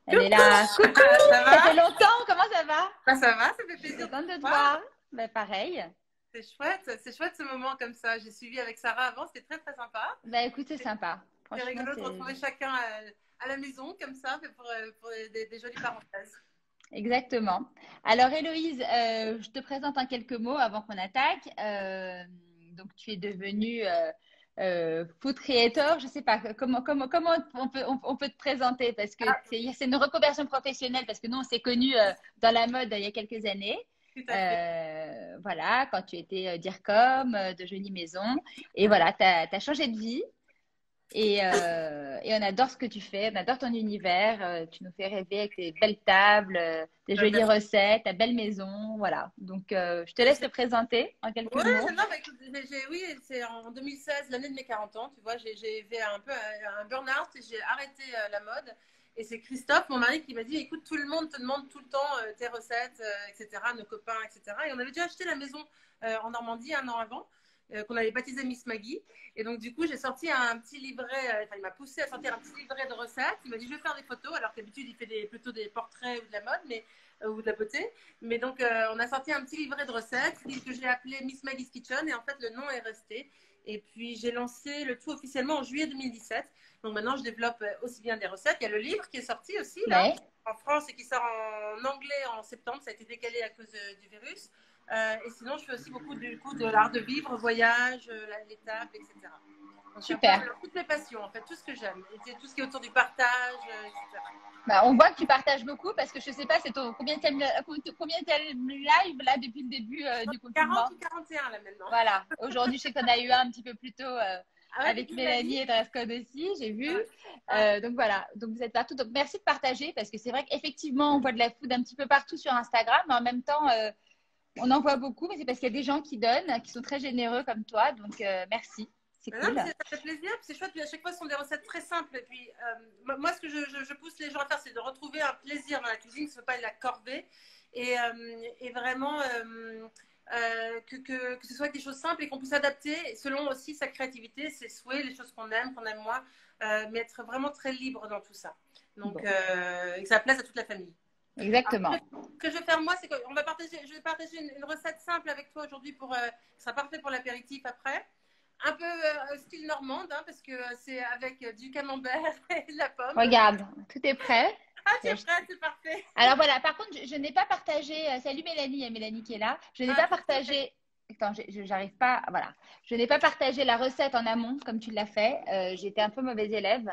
Elle est Coucou, là. Coucou, ça ça fait va? longtemps, comment ça va? Bah, ça va, ça fait Je suis plaisir de contente de te te voir. voir. Ben, pareil. C'est chouette ce moment comme ça. J'ai suivi avec Sarah avant, c'était très très sympa. Ben, écoute, c'est sympa. C'est Franchement, rigolo de c'est retrouver chacun à la maison comme ça, fait pour des jolies parenthèses. exactement. Alors, Héloïse, je te présente en quelques mots avant qu'on attaque. Donc, tu es devenue food creator. Je sais pas comment on peut te présenter parce que Ah, c'est une reconversion professionnelle parce que nous, on s'est connus dans la mode il y a quelques années. tout à fait. Voilà, quand tu étais DIRCOM, de Jolies Maisons. Et voilà, tu as changé de vie. Et on adore ce que tu fais, on adore ton univers. Tu nous fais rêver avec tes belles tables, tes jolies Merci. recettes, ta belle maison. Voilà. Donc, je te laisse te présenter en quelques Ouais, mots. non, bah, écoute, oui, c'est en 2016, l'année de mes 40 ans, tu vois, j'ai fait un peu un burn-out et j'ai arrêté la mode. Et c'est Christophe, mon mari, qui m'a dit, écoute, tout le monde te demande tout le temps tes recettes, etc., nos copains, etc. Et on avait déjà acheté la maison en Normandie un an avant, qu'on avait baptisé Miss Maggie. Et donc, du coup, j'ai sorti un petit livret, enfin, il m'a poussé à sortir un petit livret de recettes. Il m'a dit, je vais faire des photos, alors qu'habitude, il fait plutôt des portraits ou de la mode, mais, ou de la beauté. Mais donc, on a sorti un petit livret de recettes que j'ai appelé Miss Maggie's Kitchen. Et en fait, le nom est resté. Et puis, j'ai lancé le tout officiellement en juillet 2017. Donc, maintenant, je développe aussi bien des recettes. Il y a le livre qui est sorti aussi, là, Ouais, en France et qui sort en anglais en septembre. Ça a été décalé à cause du virus. Et sinon, je fais aussi beaucoup du coup de l'art de vivre, voyage, les tables, etc. Donc, c'est un peu super. toutes mes passions, en fait, tout ce que j'aime. Et tout ce qui est autour du partage, etc. Bah, on voit que tu partages beaucoup parce que je sais pas, c'est ton combien live là depuis le début du 40 confinement. ou 41 là maintenant. Voilà. Aujourd'hui, je sais qu'on a eu un petit peu plus tôt Ah ouais, avec avec Mélanie. Mélanie et Dresscode aussi, j'ai vu. Ouais. Ouais. Donc voilà, donc vous êtes partout. Donc merci de partager parce que c'est vrai qu'effectivement, on voit de la food un petit peu partout sur Instagram, mais en même temps, on en voit beaucoup, mais c'est parce qu'il y a des gens qui donnent, qui sont très généreux comme toi. Donc merci, c'est Non, cool. mais ça fait plaisir, puis c'est chouette, puis à chaque fois ce sont des recettes très simples. Et puis moi, ce que je pousse les gens à faire, c'est de retrouver un plaisir dans la cuisine, ce ne soit pas de la corvée, et vraiment que ce soit des choses simples et qu'on puisse adapter selon aussi sa créativité, ses souhaits, les choses qu'on aime moins, mais être vraiment très libre dans tout ça. Donc, Bon, et que ça plaise à toute la famille. Alors, exactement. ce que je vais faire moi, c'est que je vais partager une recette simple avec toi aujourd'hui qui sera parfait pour l'apéritif après. Un peu style normande, hein, parce que c'est avec du camembert et de la pomme. Regarde, tout est prêt. Ah, tu es prête, c'est parfait. Alors voilà, par contre, je n'ai pas partagé. Salut Mélanie, il y a Mélanie qui est là. Je n'ai Ah, pas partagé. Attends, j'arrive pas. Voilà. Je n'ai pas partagé la recette en amont comme tu l'as fait. J'ai été un peu mauvaise élève.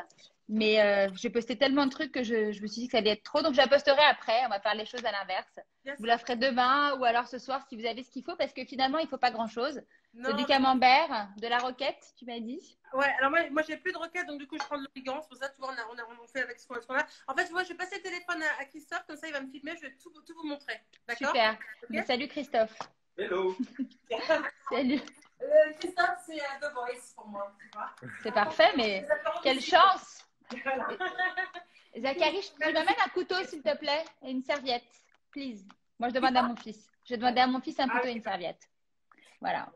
Mais j'ai posté tellement de trucs que je me suis dit que ça allait être trop. Donc je la posterai après. On va faire les choses à l'inverse. bien Vous sûr. la ferez demain ou alors ce soir si vous avez ce qu'il faut. Parce que finalement, il ne faut pas grand-chose. C'est du Non, mais camembert, de la roquette, tu m'as dit. ouais, alors moi j'ai plus de roquette, donc du coup je prends de l'origan. C'est pour ça, tu vois, on fait avec ce qu'on a. En fait, tu vois, je vais passer le téléphone à Christophe, comme ça il va me filmer, je vais tout vous montrer. D'accord? Super. Mais Ok. salut Christophe. Hello. Salut. Christophe, c'est The Voice pour moi, tu vois. C'est parfait, mais quelle chance! Zachary, tu m'amènes un couteau, s'il te plaît, et une serviette, please. Moi, je demande à mon fils. Je vais demander à mon fils un couteau et une serviette. Voilà.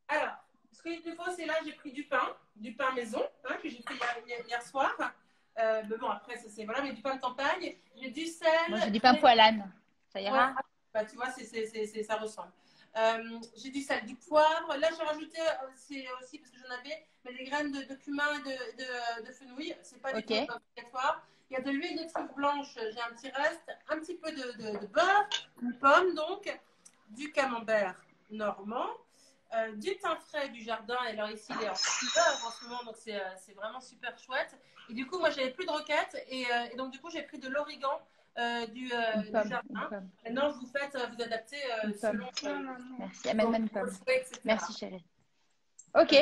Alors, ce qu'il te faut, c'est là, j'ai pris du pain maison, hein, que j'ai fait hier soir. Mais bon, après, ça c'est voilà, mais du pain de campagne. J'ai du Moi, j'ai sel. du pain poêle à l'âne. Ça Ouais, ira? bah, tu vois, ça ressemble. J'ai du sel, du poivre. Là, j'ai rajouté, c'est aussi parce que j'en avais, mais des graines de cumin et de fenouil. C'est pas du Ok. tout obligatoire. Il y a de l'huile de truffe blanche, j'ai un petit reste, un petit peu de beurre, une pomme donc, du camembert normand, du thym frais du jardin. Et alors ici, il est en fleur en ce moment, donc c'est vraiment super chouette. Et du coup, moi, j'avais plus de roquettes et donc du coup, j'ai pris de l'origan du Une jardin. pomme, Maintenant, vous adaptez une pomme. selon Merci. vos Amène-moi une pomme. souhaits, etc. Merci, chérie. Ok,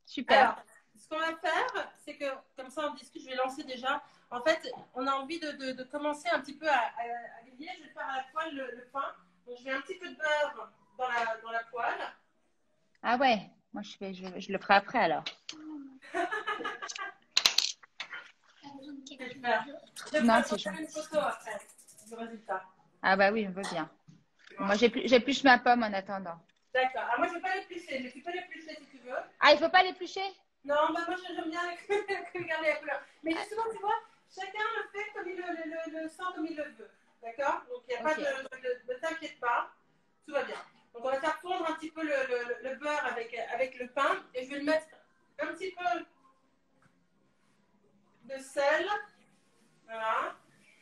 super. Alors, ce qu'on va faire, c'est que, comme ça on discute, je vais lancer déjà. En fait, on a envie de commencer un petit peu à griller. Je vais faire à la poêle le pain. Donc, je mets un petit peu de beurre dans la poêle. Ah ouais, moi, je le ferai après alors. Je vais faire. Non, Je c'est vais faire une gentil. photo après du résultat. Ah bah oui, on veut bien. Moi, j'épluche ma pomme en attendant. D'accord. Alors, moi, je ne vais pas l'éplucher. Tu peux l'éplucher si tu veux. Ah, il faut pas l'éplucher? Non, bah moi j'aime bien regarder la couleur. Mais justement, tu vois, chacun le fait comme il le sent comme il le veut. D'accord? Donc, il n'y a pas Ok. ne t'inquiète pas. Tout va bien. Donc, on va faire fondre un petit peu le beurre avec le pain. Et je vais le mettre un petit peu de sel. Voilà.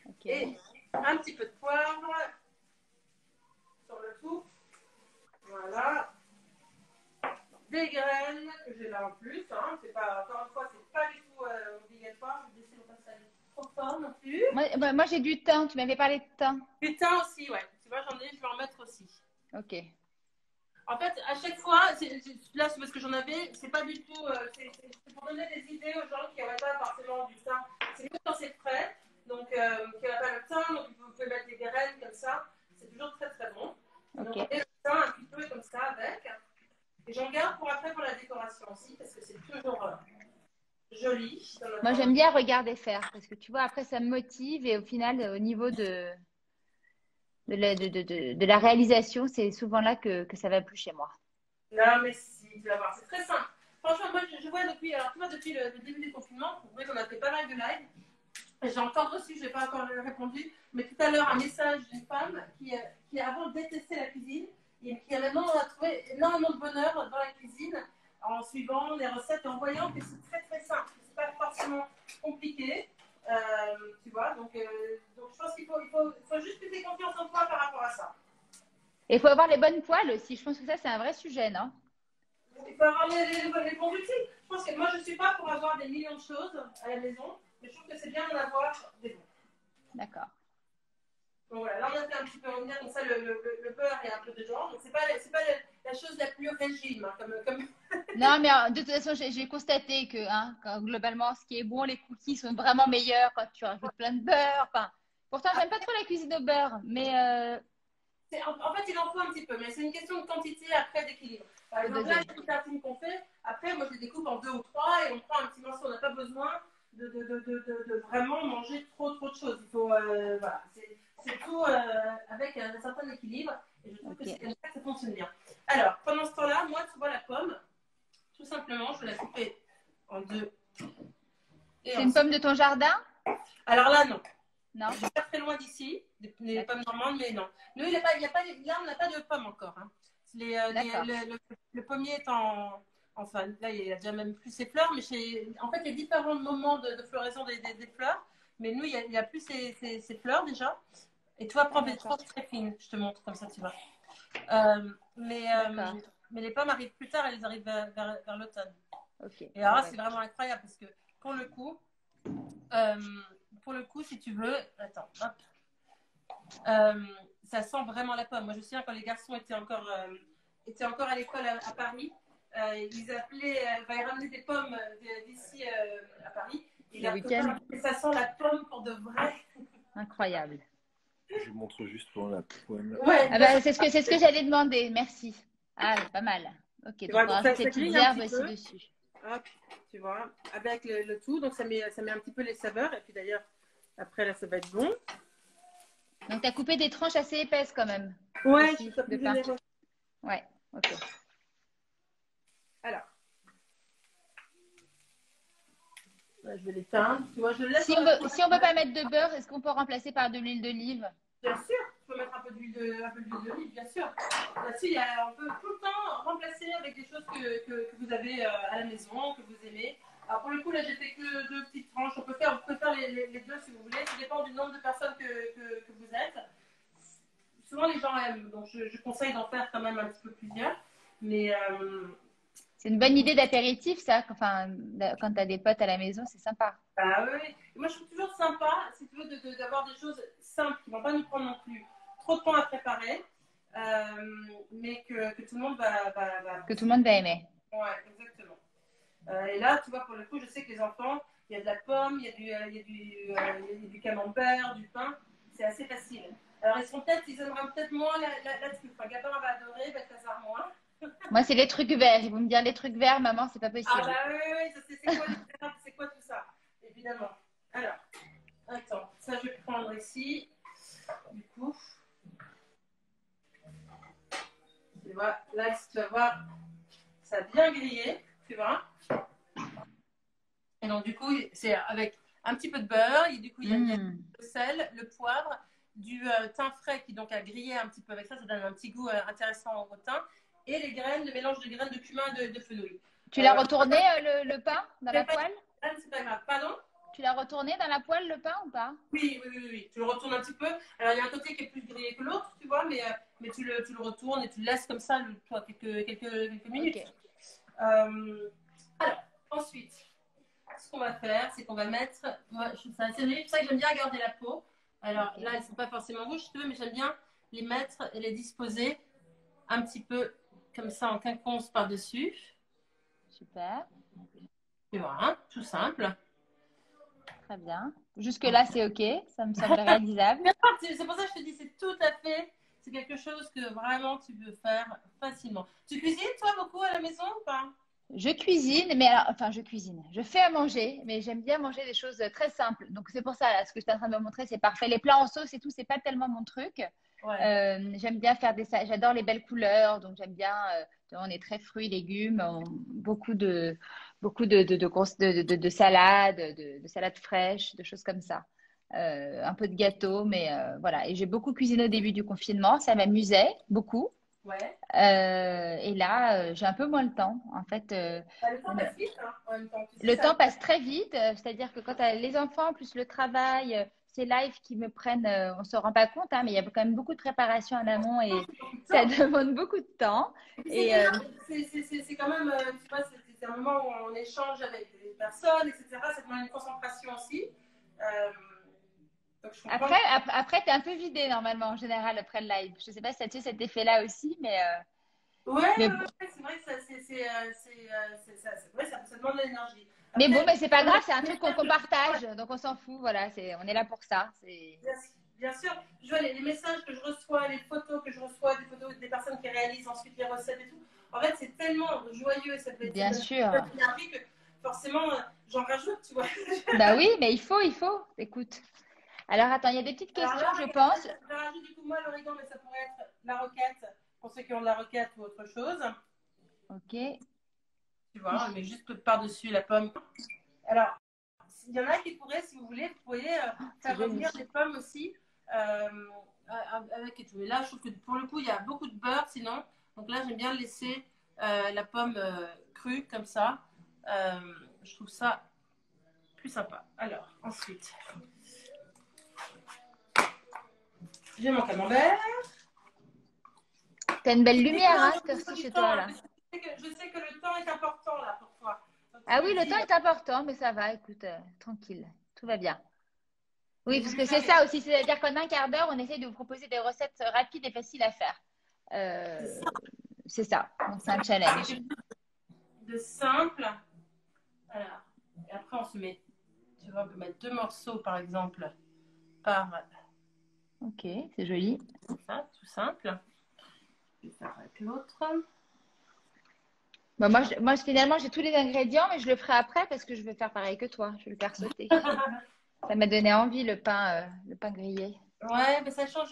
Ok. Et un petit peu de poivre sur le tout. Voilà. Des graines que j'ai là en plus. Hein. C'est pas, encore une fois, c'est pas du tout obligatoire. Je vais laisser comme ça trop fort non plus. Moi j'ai du thym. Tu m'avais parlé de thym. Du thym aussi, ouais. Tu vois, j'en ai, je vais en mettre aussi. Ok. En fait, à chaque fois, là, c'est parce que j'en avais, c'est pas du tout. C'est pour donner des idées aux gens qui n'auraient pas forcément du thym. C'est mieux quand c'est frais, donc qui n'auraient pas le thym, donc vous pouvez mettre des graines comme ça. C'est toujours très très bon. Donc, Ok. on met le thym un petit peu comme ça avec. Et j'en garde pour après pour la décoration aussi, parce que c'est toujours joli. Moi j'aime bien regarder faire parce que tu vois après ça me motive et au final au niveau de la réalisation c'est souvent là que ça va plus chez moi. Non, mais si, tu vas voir, c'est très simple. Franchement, moi, je vois depuis, alors, tu vois, depuis le début du confinement, vous voyez qu'on a fait pas mal de lives. J'ai encore reçu, je n'ai pas encore répondu, mais tout à l'heure, un message d'une femme qui avant détestait la cuisine et qui a maintenant trouvé énormément de bonheur dans la cuisine en suivant les recettes et en voyant que c'est très très simple. C'est pas forcément compliqué, euh, tu vois. Donc je pense qu'il faut juste que tu aies confiance en toi par rapport à ça. Et il faut avoir les bonnes poêles aussi. Je pense que ça c'est un vrai sujet, non? Il faut avoir les bons outils. Je pense que moi, je ne suis pas pour avoir des millions de choses à la maison, mais je trouve que c'est bien d'en avoir des bons. D'accord. Donc voilà, là on a fait un petit peu revenir comme ça le beurre et un peu dedans. Donc c'est pas la chose la plus régime. Hein, comme... Non, mais de toute façon, j'ai constaté que globalement, ce qui est bon, les cookies sont vraiment meilleurs quand tu rajoutes plein de beurre. Enfin, pourtant, j'aime pas trop la cuisine au beurre, mais En fait, il en faut un petit peu, mais c'est une question de quantité après d'équilibre. Par faut exemple, là, doser. les tartines qu'on fait, après, moi je les découpe en 2 ou 3 et on prend un petit morceau. On n'a pas besoin de vraiment manger trop de choses. Il faut, voilà, c'est tout avec un certain équilibre et je trouve que Ok. c'est comme ça que ça fonctionne bien. Alors, pendant ce temps-là, moi, tu vois la pomme, tout simplement, je vais la couper en deux. C'est une pomme de ton jardin? Alors là, non. Non? Je suis pas très loin d'ici, les pommes normandes, mais non. Nous, là, on n'a pas de pommes encore. Hein. D'accord. Le pommier est enfin, là, il a déjà même plus ses fleurs, mais en fait, il y a différents moments de floraison des fleurs. Mais nous, il n'y a plus ses fleurs déjà. Et tu vas prendre des D'accord. choses très fines. Je te montre comme ça, tu vois. Euh, mais, D'accord. mais les pommes arrivent plus tard, elles arrivent vers l'automne. Ok. Et alors là, Ouais. c'est vraiment incroyable parce que euh, pour le coup, si tu veux, attends, hop, ça sent vraiment la pomme. Moi, je me souviens quand les garçons étaient encore à l'école à Paris, ils appelaient, ils ramenaient des pommes d'ici à Paris. Et Le week-end? ça sent la pomme pour de vrai. Incroyable. Je montre juste pour la poêle. Ouais, Ah bah, c'est ce que j'allais demander. Merci. Ah, pas mal. Ok, tu donc vois, on donc rajoute ça les petites grille un herbes petit aussi peu. dessus. Hop, tu vois, avec le tout. Donc ça met un petit peu les saveurs. Et puis d'ailleurs, après là, ça va être bon. Donc, tu as coupé des tranches assez épaisses quand même. Ouais, je suis Aussi, pas de plus pain. généreuse. Ouais, ok. Alors, là, je vais l'éteindre. Tu vois, je le laisse Si dans on la veut, poêle. si on veut pas mettre de beurre, est-ce qu'on peut remplacer par de l'huile d'olive? Bien sûr, tu peux mettre un peu d'huile d'olive, bien sûr. Là-dessus, on peut tout le temps remplacer avec des choses que vous avez à la maison, que vous aimez. Alors pour le coup, là, j'ai fait que 2 petites tranches. On peut faire les deux si vous voulez. Ça dépend du nombre de personnes que vous êtes. Souvent, les gens aiment, donc je conseille d'en faire quand même un petit peu plusieurs. Mais C'est une bonne idée d'apéritif, ça. Enfin, quand tu as des potes à la maison, c'est sympa. bah, oui. Moi, je trouve toujours sympa, si tu veux, d'avoir des choses simples qui ne vont pas nous prendre non plus trop de temps à préparer, mais que tout le monde va Que tout le apprécier. monde va aimer. Ouais, exactement. Et là, tu vois, pour le coup, je sais que les enfants, il y a de la pomme, il y a du camembert, du pain. C'est assez facile. Alors, ils aimeraient peut-être moins la truffe. Enfin, Gabin va adorer, Balthazar moins. Moi, c'est les trucs verts. Ils vont me dire les trucs verts, maman, c'est pas Ah possible. bah oui, c'est quoi les verres, c'est quoi tout ça? Évidemment. Alors, attends, ça je vais prendre ici. Du coup, tu vois, là, tu vas voir, ça a bien grillé, tu vois. Et donc, du coup, c'est avec un petit peu de beurre, et du coup, il y a le Mm. sel, le poivre, du thym frais qui donc a grillé un petit peu avec ça, ça donne un petit goût intéressant au thym, et les graines, le mélange de graines de cumin et de fenouil. Tu l'as retourné le pain dans la C'est pas, poêle? c'est pas grave. Pardon? Tu l'as retourné dans la poêle le pain ou pas? Oui, oui, oui, oui. Tu le retournes un petit peu. Alors, il y a un côté qui est plus grillé que l'autre, tu vois, mais tu le retournes et tu le laisses comme ça toi, quelques minutes. Ok. Alors, ensuite, ce qu'on va faire, c'est qu'on va mettre. Moi, je trouve ça assez joli, c'est pour ça que j'aime bien garder la peau. Alors Ok. là, elles ne sont pas forcément rouges, si tu veux, mais j'aime bien les mettre et les disposer un petit peu comme ça en quinconce par-dessus. Super. Et voilà, tout simple. Très bien. Jusque-là, c'est OK. Ça me semble réalisable. C'est pour ça que je te dis, c'est tout à fait. C'est quelque chose que vraiment tu peux faire facilement. Tu cuisines, toi, beaucoup à la maison ou pas? Je cuisine, mais alors, enfin, je cuisine. Je fais à manger, mais j'aime bien manger des choses très simples. Donc, c'est pour ça, là, ce que je suis en train de me montrer, c'est parfait. Les plats en sauce et tout, c'est pas tellement mon truc. Ouais. J'aime bien faire j'adore les belles couleurs, donc j'aime bien. On est très fruits, légumes, beaucoup de salades, de salades fraîches, de choses comme ça. Un peu de gâteau, mais voilà. Et j'ai beaucoup cuisiné au début du confinement, ça m'amusait beaucoup. Ouais. Et là, j'ai un peu moins le temps. En fait, Bah, le temps le, passe vite, hein, en même temps. Tu sais, le ça. temps passe très vite. C'est-à-dire que quand tu as les enfants, plus le travail, ces lives qui me prennent, on ne se rend pas compte, hein, mais il y a quand même beaucoup de préparation en amont et ça demande beaucoup de temps. Et puis c'est Et bien, c'est quand même, tu vois, c'est un moment où on échange avec des personnes, etc. Ça demande une concentration aussi. Euh, donc je comprends. après, tu es un peu vidé normalement en général après le live. Je ne sais pas si tu as eu cet effet-là aussi, Ouais, mais ouais, bon. ouais, c'est vrai que c'est vrai, ça demande de l'énergie. Mais bon, Après, mais c'est pas comme grave, c'est le un truc qu'on partage, donc on s'en fout. Voilà, on est là pour ça. bien, bien sûr, je vois les messages que je reçois, les photos que je reçois, des photos des personnes qui réalisent ensuite les recettes et tout. En fait, c'est tellement joyeux et ça Bien donne sûr. tellement d'énergie que forcément, j'en rajoute, tu vois. Bah oui, mais il faut. Écoute. Alors, attends, il y a des petites Alors questions, là, je pense. je rajoute du coup moi l'origan, mais ça pourrait être la roquette pour ceux qui ont de la roquette ou autre chose. Ok. Tu vois, on met juste par-dessus la pomme. Alors, il y en a qui pourraient, si vous voulez, vous pourriez C'est faire joli. revenir des pommes aussi euh, avec et tout. Mais là, je trouve que pour le coup, il y a beaucoup de beurre sinon. Donc là, j'aime bien laisser la pomme crue comme ça. Euh, je trouve ça plus sympa. Alors, ensuite, j'ai mon camembert. T'as une belle Je dis que lumière, là, hein, on cette a heure-ci du chez temps, toi, hein, là. je sais que le temps est important là pour toi. Donc Ah je oui, me le dis, temps est important, mais ça va, écoute, tranquille. Tout va bien. Oui, j'ai parce voulu que faire c'est ça aussi, c'est-à-dire qu'en un quart d'heure, on essaye de vous proposer des recettes rapides et faciles à faire. Euh, c'est ça, donc c'est un challenge. quelque chose de simple. Alors, et après, on se met, tu vois, on peut mettre 2 morceaux par exemple par Ok, c'est joli. ça, tout simple. Je vais faire avec l'autre. Bah, finalement, j'ai tous les ingrédients, mais je le ferai après parce que je vais faire pareil que toi. Je vais le faire sauter. Ça m'a donné envie, le pain grillé. Ouais, mais ça change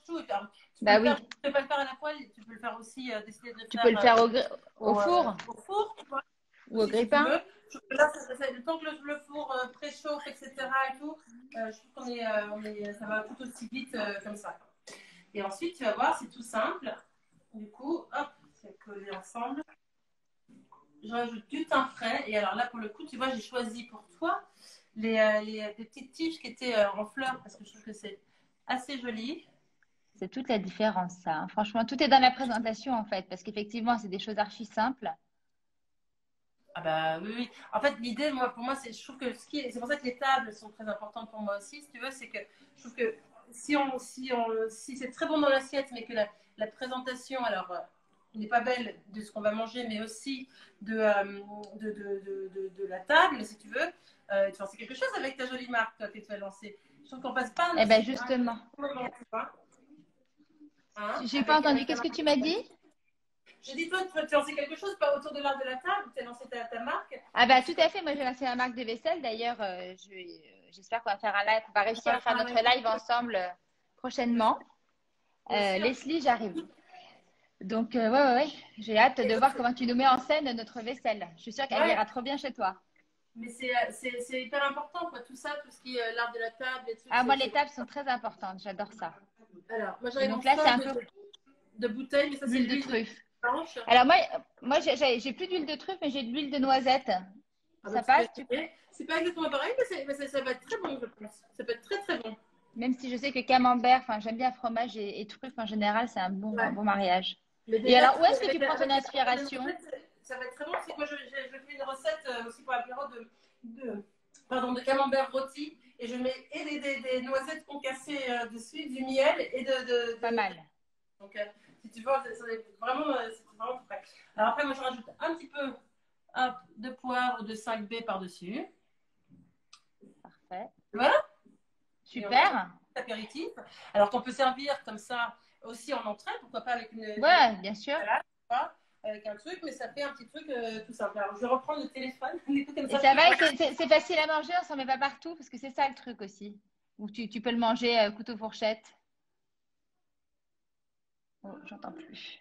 tout. Alors, tu peux Bah le faire, oui, tu peux pas le faire à la poêle, tu peux le faire aussi, décider de le tu peux faire le faire au four au four, tu vois, ou au aussi si tu grille-pain. veux. Je trouve que là, le temps que le four préchauffe, etc. et tout, je trouve ça va tout aussi vite comme ça. Et ensuite, tu vas voir, c'est tout simple. Du coup, hop, c'est collé ensemble. Je rajoute du thym frais. Et alors là, pour le coup, tu vois, j'ai choisi pour toi des petites tiges qui étaient en fleurs parce que je trouve que c'est assez joli. C'est toute la différence, ça, hein. Franchement, tout est dans la présentation, en fait, parce qu'effectivement, c'est des choses archi simples. Ah bah oui, oui. En fait, l'idée, moi, pour moi, je trouve que c'est pour ça que les tables sont très importantes pour moi aussi, si tu veux, c'est que je trouve que si c'est très bon dans l'assiette, mais que la présentation, alors, n'est pas belle de ce qu'on va manger, mais aussi de la table, si tu veux, tu en sais quelque chose avec ta jolie marque, toi, que tu as lancée. Je trouve qu'on passe pas un Eh ben aussi justement, bon moment, tu vois, hein, j'ai pas entendu. avec ta Qu'est-ce que marque. tu m'as dit? J'ai dit, toi, tu en sais quelque chose, pas autour de l'art de la table, tu as lancé ta marque. Ah bah tout à fait. Moi, j'ai lancé la marque de vaisselle. D'ailleurs, j'espère qu'on va faire un live. On va réussir à faire notre live ensemble prochainement. Bien sûr. Leslie, j'arrive. Donc ouais. J'ai hâte de voir comment tu nous mets en scène notre vaisselle. Je suis sûre qu'elle Ouais, ira trop bien chez toi. Mais c'est hyper important, quoi. Tout ça, tout ce qui est l'art de la table, les trucs. Ah, moi, les tables sont très importantes. J'adore ça. Alors, moi, Et j'avais mon donc là, c'est un stock peu de bouteilles, mais ça, c'est l'huile de l'huile de truffe. blanche. Alors, moi j'ai plus d'huile de truffe, mais j'ai de l'huile de noisette. Ah, Ça donc, tu peux passe? essayer. C'est pas exactement pareil, mais ça va être très bon, je pense. Ça peut être très, très bon. Même si je sais que camembert, enfin, j'aime bien fromage et truffe en général, c'est un Ouais. bon mariage. Mais Et déjà, alors, où est-ce que tu avec, prends ton avec les inspiration? noisettes, ça va être très bon. C'est que moi, je fais une recette aussi pour l'apéro pardon, de camembert rôti. Et je mets et des noisettes concassées dessus, du miel et Pas mal. Donc, si tu vois, c'est vraiment tout prêt. Alors après, moi, je rajoute un petit peu de poivre de 5B par-dessus. Parfait. Voilà. Super. Apéritif. Alors qu'on peut servir comme ça aussi en entrée, pourquoi pas avec Ouais, bien sûr. salade, pas, avec un truc, mais ça fait un petit truc tout simple. Alors, je vais reprendre le téléphone. Comme Et ça va, c'est facile à manger, on s'en met pas partout, parce que c'est ça le truc aussi. Ou tu peux le manger couteau fourchette. Oh, j'entends plus.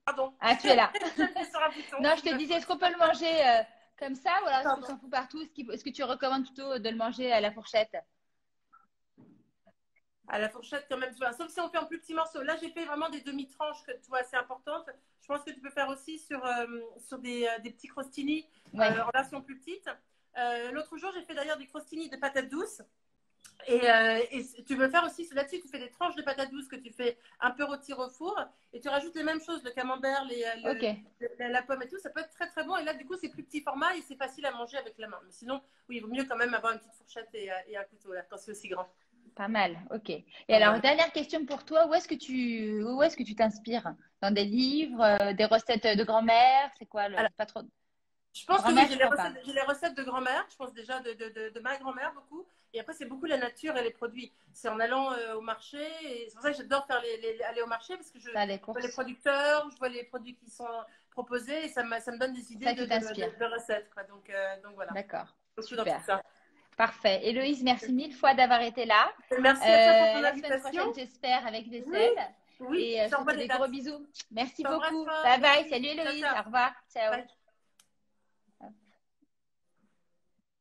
Pardon. Ah, tu es là. Sur un bouton. Non, je te disais, est-ce qu'on peut le manger comme ça ou alors est-ce qu'on Pardon. s'en fout partout? Est-ce que tu recommandes plutôt de le manger à la fourchette? À la fourchette, quand même, tu vois. Sauf si on fait en plus petits morceaux. Là, j'ai fait vraiment des demi-tranches que tu vois assez importantes. Je pense que tu peux faire aussi sur des petits crostini Ouais. en version plus petite. L'autre jour, j'ai fait d'ailleurs des crostini de patates douces. Et tu peux faire aussi là-dessus, tu fais des tranches de patates douces que tu fais un peu rôtir au four et tu rajoutes les mêmes choses, le camembert, Ok. la pomme et tout, ça peut être très très bon. Et là, du coup, c'est plus petit format et c'est facile à manger avec la main. Mais sinon, oui, il vaut mieux quand même avoir une petite fourchette et un couteau là, quand c'est aussi grand. Pas mal. Ok. Et Voilà. alors, dernière question pour toi, où est-ce que tu t'inspires? Dans des livres, des recettes de grand-mère? C'est quoi le Alors, pas trop. je pense que oui, Grand-mère, je crois pas. j'ai les recettes de grand-mère, je pense déjà de ma grand-mère beaucoup. Et après, c'est beaucoup la nature et les produits. C'est en allant au marché. Et c'est pour ça que j'adore faire aller au marché parce que je Ça, les vois les courses. producteurs, je vois les produits qui sont proposés et ça me donne des idées Ça, tu t'inspires. de recettes, quoi. Donc voilà. D'accord. Surtout dans Super. tout ça. Parfait. Héloïse, merci mille fois d'avoir été là. Merci à toi pour ton La semaine invitation. prochaine, j'espère, avec Oui, vaisselle. oui, Et je je te t'envoie fais des des gros dates. bisous. Merci Je t'embrasse beaucoup. fort. Bye bye. Merci. Salut Ciao, Héloïse. ciao. Au revoir. Ciao. Bye.